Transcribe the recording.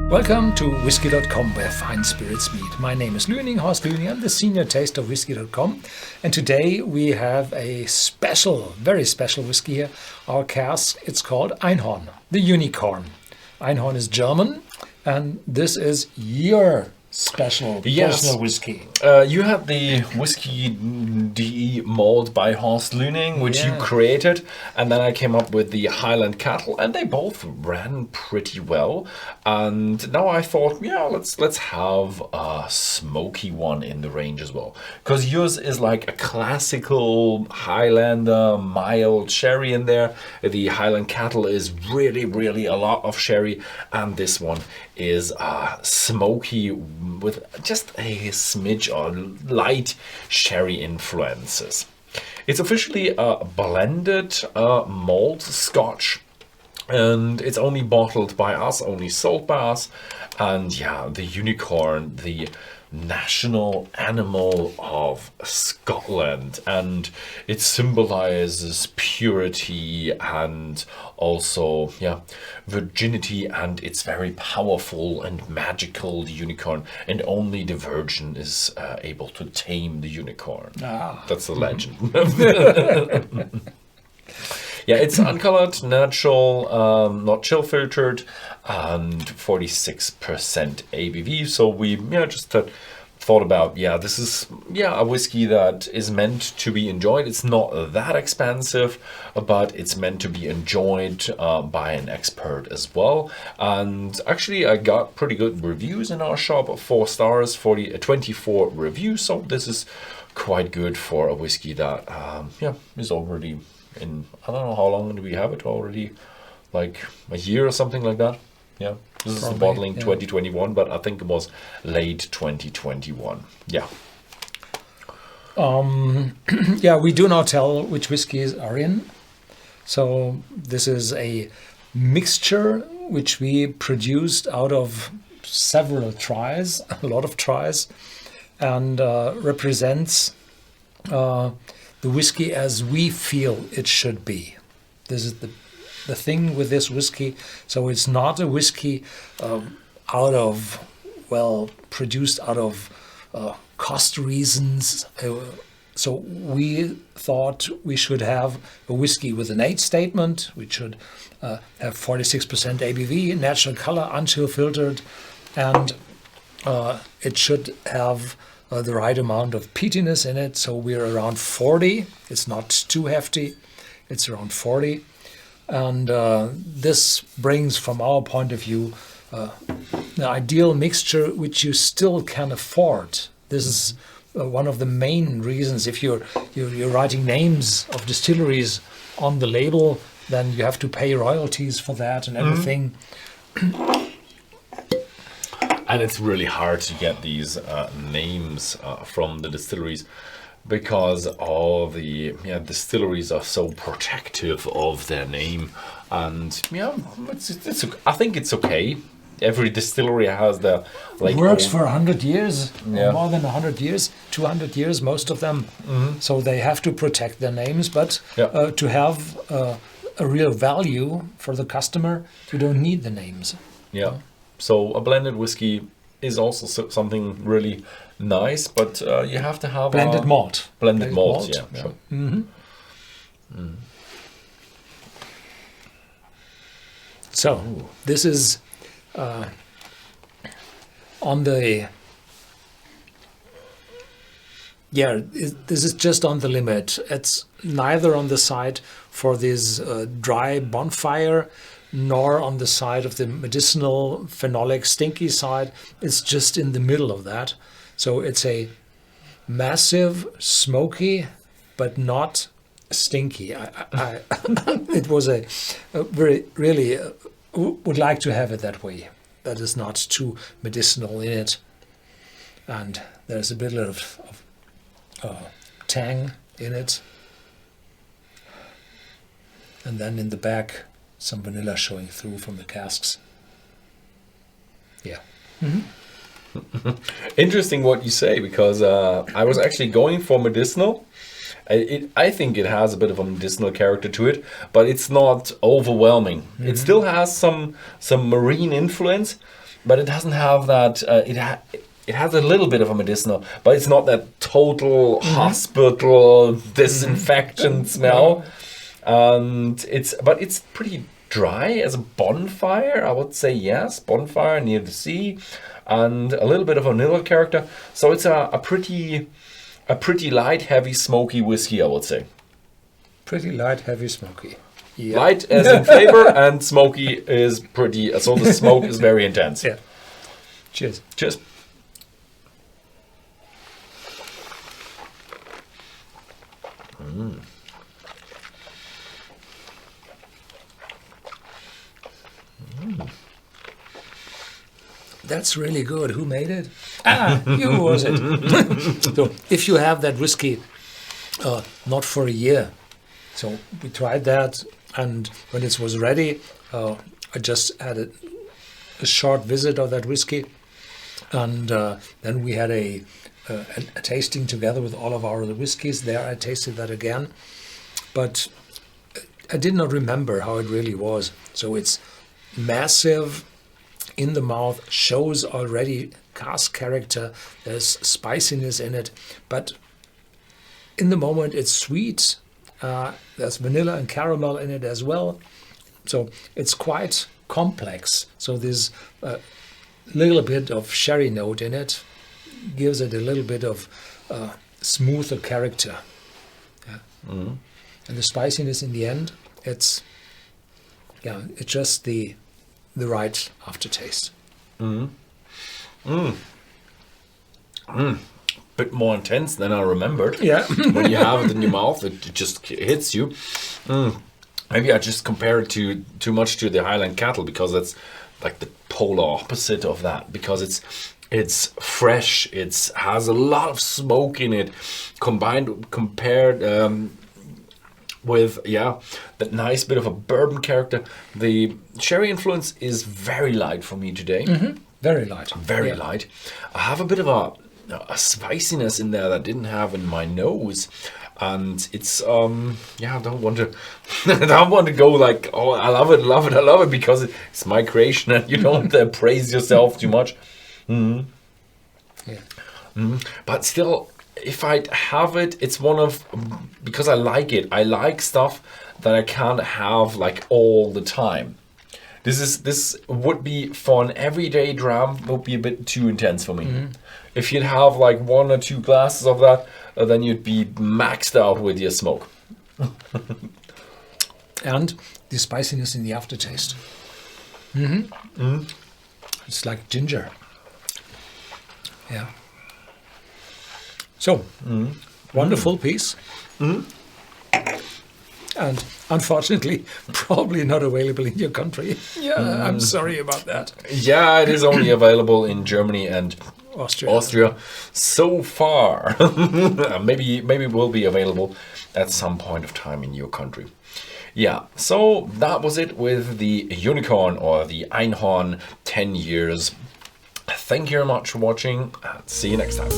Welcome to Whisky.com, where fine spirits meet. My name is Horst Lüning. I'm the senior taster of Whisky.com, and today we have a special, very special whiskey here. Our cask, it's called Einhorn, the unicorn. Einhorn is German, and this is your special personal whiskey. You had the Whisky.de Malt by Horst Lüning, which you created, and then I came up with the Highland Cattle, and they both ran pretty well. And now I thought, let's have a smoky one in the range as well, because yours is like a classical Highlander mild sherry in there. The Highland Cattle is really a lot of sherry, and this one is smoky with just a smidge or light sherry influences. It's officially a blended malt Scotch, and it's only bottled by us, only sold by us. And the unicorn, the national animal of Scotland, and it symbolizes purity and also virginity, and it's very powerful and magical, the unicorn, and only the virgin is able to tame the unicorn. That's the legend. It's uncolored, natural, not chill filtered, and 46% ABV. So we just thought about, this is a whiskey that is meant to be enjoyed. It's not that expensive, but it's meant to be enjoyed by an expert as well. And actually, I got pretty good reviews in our shop, 4 stars, 24 reviews. So this is quite good for a whiskey that is already in, I don't know how long do we have it already, like a year or something like that. This is the bottling 2021, but I think it was late 2021. We do not tell which whiskeys are in. So this is a mixture which we produced out of several tries, a lot of tries, and represents the whiskey as we feel it should be. This is the thing with this whiskey. So it's not a whiskey produced out of cost reasons. So we thought we should have a whiskey with an age statement. We should have 46% ABV, natural color, unchill filtered, and it should have the right amount of peatiness in it. So we're around 40. It's not too hefty. It's around 40. And this brings, from our point of view, the ideal mixture which you still can afford. This is one of the main reasons. If you're writing names of distilleries on the label, then you have to pay royalties for that and everything. And it's really hard to get these names from the distilleries, because all the distilleries are so protective of their name. And I think it's okay. Every distillery has their works for 100 years, or more than 100 years, 200 years, most of them. So they have to protect their names, but to have a real value for the customer, you don't need the names. So a blended whiskey is also something really nice, but you have to have blended malt. Blended malt, sure. So this is on the this is just on the limit. It's neither on the side for this dry bonfire, nor on the side of the medicinal phenolic stinky side. It's just in the middle of that. So it's a massive smoky, but not stinky. It was a very, really would like to have it that way. That is not too medicinal in it. And there's a bit of tang in it. And then in the back, some vanilla showing through from the casks. Interesting what you say, because I was actually going for medicinal. I think it has a bit of a medicinal character to it, but it's not overwhelming. It still has some marine influence, but it doesn't have that. It has a little bit of a medicinal, but it's not that total hospital disinfection smell. And it's pretty dry as a bonfire. I would say yes, bonfire near the sea, and a little bit of vanilla character. So it's a pretty light, heavy, smoky whiskey, I would say. Pretty light, heavy, smoky. Yeah. Light as in flavor, and smoky is pretty. So the smoke is very intense. Yeah. Cheers. Cheers. That's really good. Who made it? You was it. So if you have that whiskey, not for a year. So we tried that, and when it was ready, I just had a short visit of that whiskey, and then we had a tasting together with all of our other whiskies. There I tasted that again, but I did not remember how it really was. So it's massive in the mouth, shows already cask character, there's spiciness in it, but in the moment it's sweet. There's vanilla and caramel in it as well. So it's quite complex. So there's a little bit of sherry note in it, gives it a little bit of smoother character. Yeah. And the spiciness in the end, it's just the right aftertaste. Bit more intense than I remembered. Yeah. When you have it in your mouth, it just hits you. Maybe I just compare it too much to the Highland Cattle, because it's like the polar opposite of that, because it's fresh, it has a lot of smoke in it, compared with that nice bit of a bourbon character. The sherry influence is very light for me today. Very light. Very light. I have a bit of a spiciness in there that I didn't have in my nose, and it's I don't want to go like, oh, I love it because it's my creation, and you don't praise yourself too much. But still, if I have it, it's one of, because I like it. I like stuff that I can't have like all the time. This would be for an everyday dram, would be a bit too intense for me. If you'd have like 1 or 2 glasses of that, then you'd be maxed out with your smoke. And the spiciness in the aftertaste. It's like ginger. Yeah. So, wonderful piece. And unfortunately, probably not available in your country. Yeah, I'm sorry about that. Yeah, it is only available in Germany and Austria so far. maybe it will be available at some point of time in your country. Yeah, so that was it with the Unicorn, or the Einhorn 10 years. Thank you very much for watching, and see you next time.